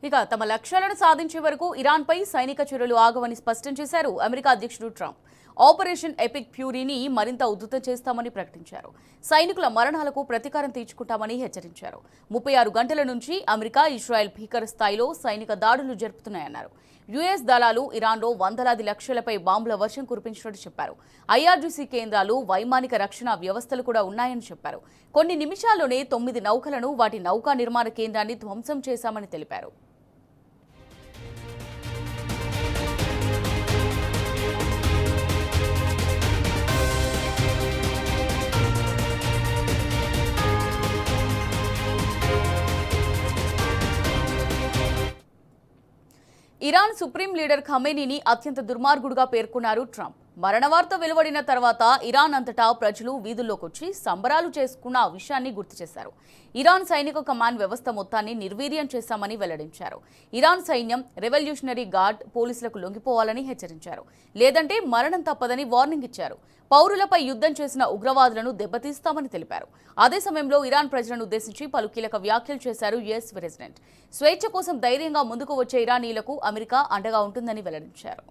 ఇక తమ లక్ష్యాలను సాధించే వరకు ఇరాన్పై సైనిక చర్యలు ఆగవని స్పష్టం చేశారు అమెరికా అధ్యక్షుడు ట్రంప్. ఆపరేషన్ ఎపిక్ ఫ్యూరీని మరింత ఉధృతం చేస్తామని ప్రకటించారు. సైనికుల మరణాలకు ప్రతీకారం తీర్చుకుంటామని హెచ్చరించారు. 36 గంటల నుంచి అమెరికా, ఇజ్రాయెల్ భీకర స్థాయిలో సైనిక దాడులు జరుపుతున్నాయన్నారు. యుఎస్ దళాలు ఇరాన్లో వందలాది లక్షలపై బాంబుల వర్షం కురిపించినట్టు చెప్పారు. ఐఆర్జీసీ కేంద్రాలు, వైమానిక రక్షణ వ్యవస్థలు కూడా ఉన్నాయని చెప్పారు. కొన్ని నిమిషాల్లోనే 9 నౌకలను, వాటి నౌకా నిర్మాణ కేంద్రాన్ని ధ్వంసం చేశామని తెలిపారు. ఇరాన్ సుప్రీం లీడర్ ఖమేనీని అత్యంత దుర్మార్గుడుగా పేర్కొన్నారు ట్రంప్. మరణ వార్త వెలువడిన తర్వాత ఇరాన్ అంతటా ప్రజలు వీధుల్లోకొచ్చి సంబరాలు చేసుకున్న విషయాన్ని గుర్తు చేశారు. ఇరాన్ సైనిక కమాండ్ వ్యవస్థ మొత్తాన్ని నిర్వీర్యం చేశామని వెల్లడించారు. ఇరాన్ సైన్యం, రెవల్యూషనరీ గార్డ్ పోలీసులకు లొంగిపోవాలని హెచ్చరించారు. లేదంటే మరణం తప్పదని వార్నింగ్ ఇచ్చారు. పౌరులపై యుద్ధం చేసిన ఉగ్రవాదులను దెబ్బతీస్తామని తెలిపారు. అదే సమయంలో ఇరాన్ ప్రజలను ఉద్దేశించి పలు కీలక వ్యాఖ్యలు చేశారు యుఎస్ ప్రెసిడెంట్. స్వేచ్ఛ కోసం ధైర్యంగా ముందుకు వచ్చే ఇరానీయులకు అమెరికా అండగా ఉంటుందని వెల్లడించారు.